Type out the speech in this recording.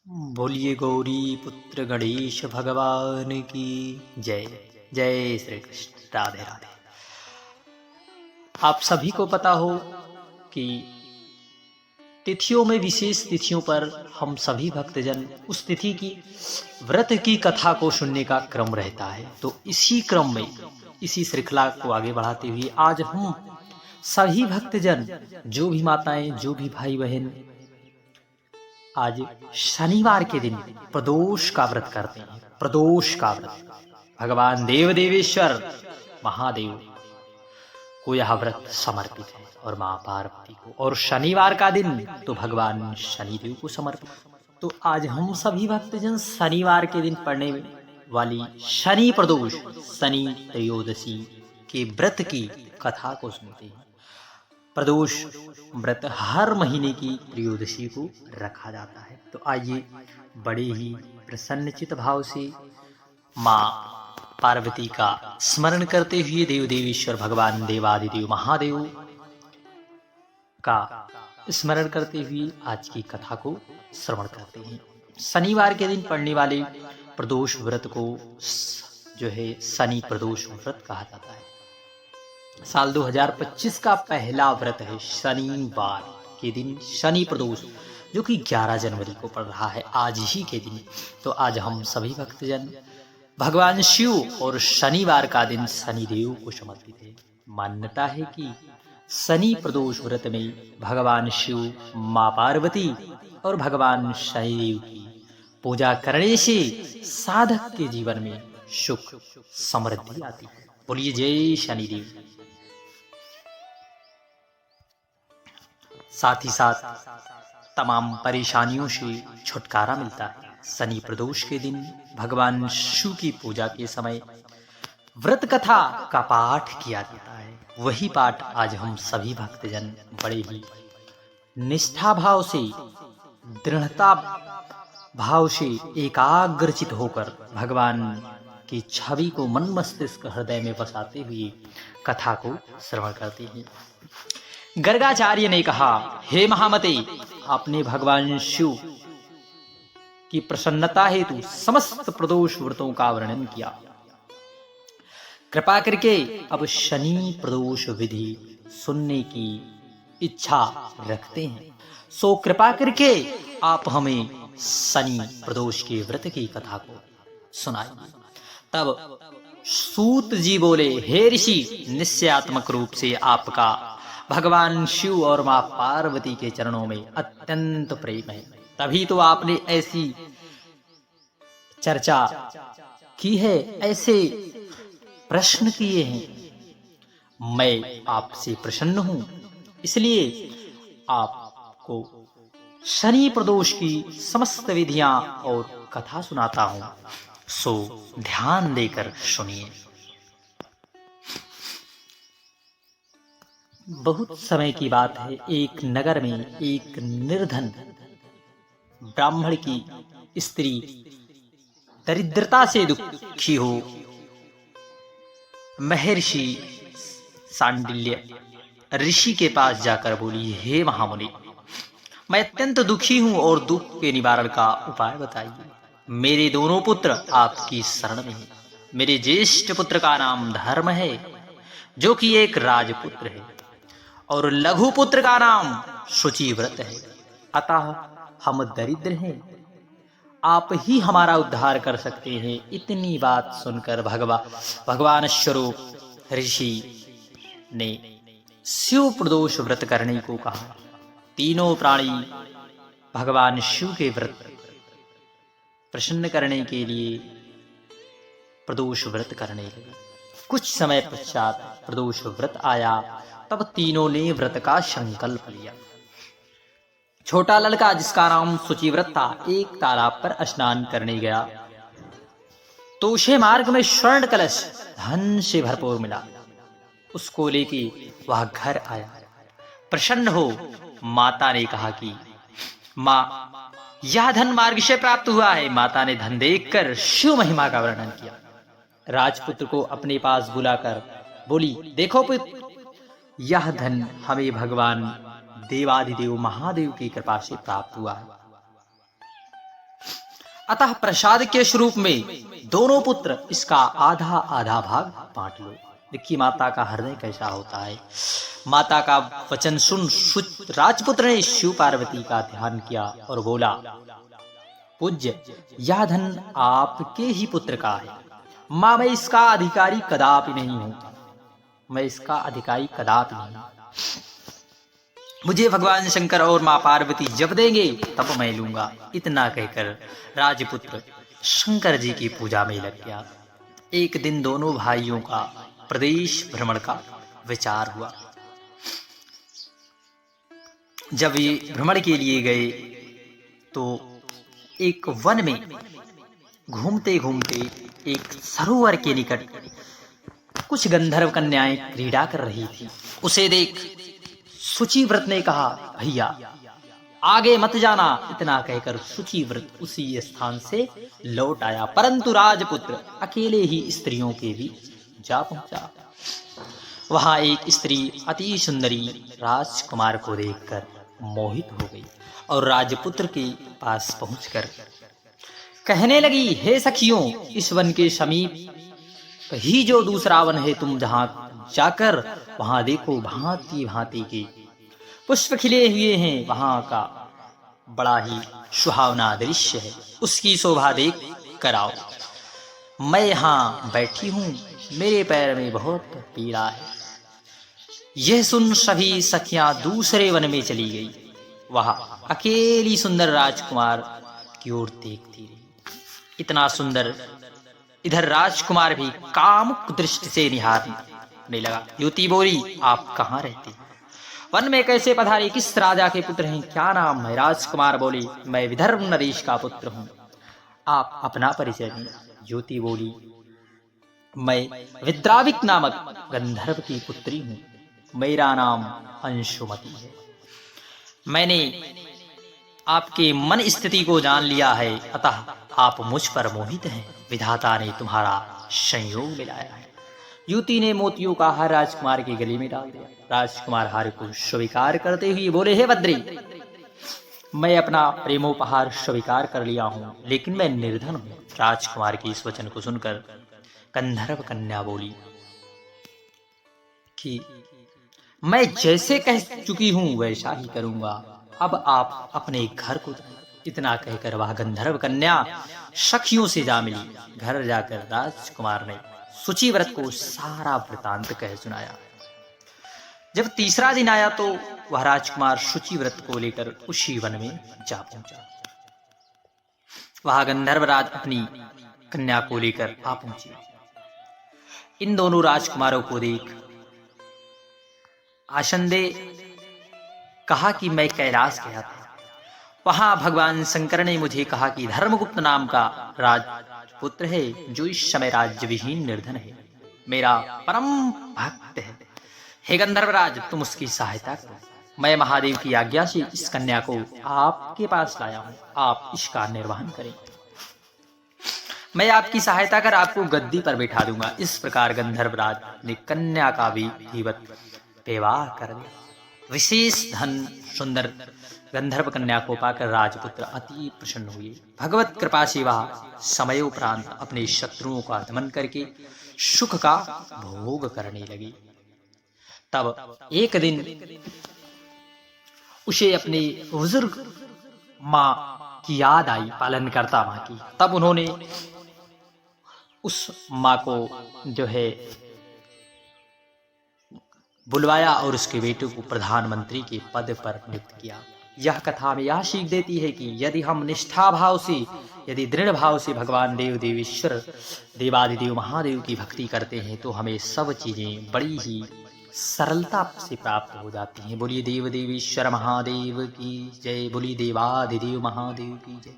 बोलिए गौरी पुत्र गणेश भगवान की जय। जय श्री कृष्ण। राधे राधे। आप सभी को पता हो कि तिथियों में, विशेष तिथियों पर हम सभी भक्तजन उस तिथि की व्रत की कथा को सुनने का क्रम रहता है। तो इसी क्रम में, इसी श्रृंखला को आगे बढ़ाते हुए आज हम सभी भक्तजन, जो भी माताएं, जो भी भाई बहन, आज शनिवार के दिन प्रदोष का व्रत करते हैं। प्रदोष का व्रत भगवान देव देवेश्वर महादेव को यह व्रत समर्पित है और मां पार्वती को, और शनिवार का दिन तो भगवान शनिदेव को समर्पित। तो आज हम सभी भक्तजन शनिवार के दिन पड़ने वाली शनि प्रदोष, शनि त्रयोदशी के व्रत की कथा को सुनते हैं। प्रदोष व्रत हर महीने की त्रयोदशी को रखा जाता है। तो आइए बड़े ही प्रसन्नचित भाव से मां पार्वती का स्मरण करते हुए देव देवेश्वर भगवान देवादिदेव महादेव का स्मरण करते हुए आज की कथा को श्रवण करते हैं। शनिवार के दिन पड़ने वाले प्रदोष व्रत को जो है शनि प्रदोष व्रत कहा जाता है। साल 2025 का पहला व्रत है शनिवार के दिन शनि प्रदोष, जो कि 11 जनवरी को पड़ रहा है, आज ही के दिन। तो आज हम सभी भक्तजन भगवान शिव और शनिवार का दिन शनिदेव को समर्पित है। मान्यता है कि शनि प्रदोष व्रत में भगवान शिव, मां पार्वती और भगवान शनिदेव की पूजा करने से साधक के जीवन में सुख समृद्धि आती है। बोलिए जय शनिदेव। साथ ही साथ तमाम परेशानियों से छुटकारा मिलता है। शनि प्रदोष के दिन भगवान शिव की पूजा के समय व्रत कथा का पाठ किया जाता है। वही पाठ आज हम सभी भक्तजन बड़े ही निष्ठा भाव से, दृढ़ता भाव से एकाग्रचित होकर भगवान की छवि को मन मस्तिष्क हृदय में बसाते हुए कथा को श्रवण करते हैं। गर्गाचार्य ने कहा, हे महामते, आपने भगवान शिव की प्रसन्नता हेतु समस्त प्रदोष व्रतों का वर्णन किया। कृपा करके अब शनि प्रदोष विधि सुनने की इच्छा रखते हैं, सो कृपा करके आप हमें शनि प्रदोष के व्रत की कथा को सुनाइए। तब सूत जी बोले, हे ऋषि, निश्चयात्मक रूप से आपका भगवान शिव और मां पार्वती के चरणों में अत्यंत प्रेम है, तभी तो आपने ऐसी चर्चा की है, ऐसे प्रश्न किए हैं। मैं आपसे प्रसन्न हूं, इसलिए आपको शनि प्रदोष की समस्त विधियां और कथा सुनाता हूं, सो ध्यान देकर सुनिए। बहुत समय की बात है, एक नगर में एक निर्धन ब्राह्मण की स्त्री दरिद्रता से दुखी हो महर्षि सांडिल्य ऋषि के पास जाकर बोली, हे महामुनि, मैं अत्यंत दुखी हूं और दुख के निवारण का उपाय बताइए। मेरे दोनों पुत्र आपकी शरण में हैं। मेरे ज्येष्ठ पुत्र का नाम धर्म है, जो कि एक राजपुत्र है, और लघु पुत्र का नाम शुचिव्रत है। अतः हम दरिद्र हैं, आप ही हमारा उद्धार कर सकते हैं। इतनी बात सुनकर भगवान स्वरूप ऋषि ने शिव प्रदोष व्रत करने को कहा। तीनों प्राणी भगवान शिव के व्रत प्रसन्न करने के लिए प्रदोष व्रत करने लगे। कुछ समय पश्चात प्रदोष व्रत आया, तब तीनों ने व्रत का संकल्प लिया। छोटा लड़का, जिसका नाम शुचिव्रत था, एक तालाब पर स्नान करने गया तो उसे मार्ग में स्वर्ण कलश धन से भरपूर मिला। उसको लेके वह घर आया। प्रसन्न हो माता ने कहा कि मां, यह धन मार्ग से प्राप्त हुआ है। माता ने धन देखकर शिव महिमा का वर्णन किया। राजपुत्र को अपने पास बुलाकर बोली, देखो पुत्र, यह धन हमें भगवान देवादिदेव महादेव की कृपा से प्राप्त हुआ है। अतः प्रसाद के स्वरूप में दोनों पुत्र इसका आधा आधा भाग बांट लो। देखिए माता का हृदय कैसा होता है। माता का वचन सुन राजपुत्र ने शिव पार्वती का ध्यान किया और बोला, पूज्य, यह धन आपके ही पुत्र का है। मां, मैं इसका अधिकारी कदापि नहीं हूं, मैं इसका अधिकारी कदापि नहीं। मुझे भगवान शंकर और मां पार्वती जब देंगे तब मैं लूंगा। इतना कहकर राजपुत्र शंकर जी की पूजा में लग गया। एक दिन दोनों भाइयों का प्रदेश भ्रमण का विचार हुआ। जब ये भ्रमण के लिए गए तो एक वन में घूमते घूमते एक सरोवर के निकट कुछ गंधर्व कन्याएं क्रीड़ा कर रही थी। उसे देख शुचिव्रत ने कहा, भैया आगे मत जाना। इतना कहकर शुचिव्रत उसी स्थान से लौट आया, परंतु राजपुत्र अकेले ही स्त्रियों के बीच जा पहुंचा। वहां एक स्त्री अति सुंदरी राजकुमार को देखकर मोहित हो गई और राजपुत्र के पास पहुंचकर कहने लगी, हे सखियों, इस वन के समीप ही जो दूसरा वन है, तुम जहां जाकर वहां देखो, भांति भांति के पुष्प खिले हुए हैं। वहां का बड़ा ही सुहावना दृश्य है, उसकी शोभा देख कर आओ। मैं यहाँ बैठी हूँ, मेरे पैर में बहुत पीड़ा है। यह सुन सभी सखियां दूसरे वन में चली गई। वहां अकेली सुंदर राजकुमार की ओर देखती रही। इतना सुंदर, इधर राजकुमार भी कामुक दृष्टि से निहारने लगा। युवती बोली, आप कहाँ रहते हैं? वन में कैसे पधारे? किस राजा के पुत्र हैं? क्या नाम है? राजकुमार बोली, मैं विदर्भ नरेश का पुत्र हूँ। आप अपना परिचय दें। युवती बोली, मैं विद्राविक नामक गंधर्व की पुत्री हूँ। मेरा नाम अंशुमति है। मैंने आपके मन स्थिति को जान लिया है, अतः आप मुझ पर मोहित हैं। विधाता ने तुम्हारा संयोग मिलाया है। युवती ने मोतियों का हार राजकुमार के गले में डाल दिया। राजकुमार हार को स्वीकार करते हुए बोले, हे बद्री, मैं अपना प्रेमोपहार स्वीकार कर लिया हूँ, लेकिन मैं निर्धन हूँ। राजकुमार के इस वचन को सुनकर गंधर्व कन्या बोली कि मैं जैसे कह चुकी हूं वैसा ही करूंगा, अब आप अपने घर को जाएं। इतना कहकर वह गंधर्व कन्या सखियों से जा मिली। घर जाकर राजकुमार ने शुचिव्रत को सारा वृतांत कह सुनाया। जब तीसरा दिन आया तो वह राजकुमार शुचिव्रत को लेकर उसी वन में जा पहुंचा। वह गंधर्वराज अपनी कन्या को लेकर आ पहुंचे। इन दोनों राजकुमारों को देख आशंदे कहा कि मैं कैलाश गया था। वहां भगवान शंकर ने मुझे कहा कि धर्मगुप्त नाम का राजपुत्र है, जो इस समय राज्य विहीन निर्धन है, मेरा परम भक्त है। हे गंधर्वराज, तुम उसकी सहायता करो। मैं महादेव की आज्ञा से इस कन्या को आपके पास लाया हूं, आप इसका निर्वहन करें। मैं आपकी सहायता कर आपको गद्दी पर बैठा दूंगा। इस प्रकार गंधर्वराज ने कन्या का भी विधिवत विवाह कर दिया। विशेष धन सुंदर गंधर्व कन्या को पाकर राजपुत्र अति प्रसन्न हुए। भगवत कृपा से वह समयोपरांत अपने शत्रुओं का दमन करके सुख का भोग करने लगे। तब एक दिन उसे अपनी बुजुर्ग माँ की याद आई, पालनकर्ता माँ की। तब उन्होंने उस माँ को जो है बुलवाया और उसके बेटे को प्रधानमंत्री के पद पर नियुक्त किया। यह कथा में यह सीख देती है कि यदि हम निष्ठा भाव से, यदि दृढ़ भाव से भगवान देव देवेश्वर देवादिदेव महादेव की भक्ति करते हैं तो हमें सब चीजें बड़ी ही सरलता से प्राप्त हो जाती हैं। बोलिए देव देवेश्वर महादेव की जय, बोलिए देवादिदेव महादेव की जय।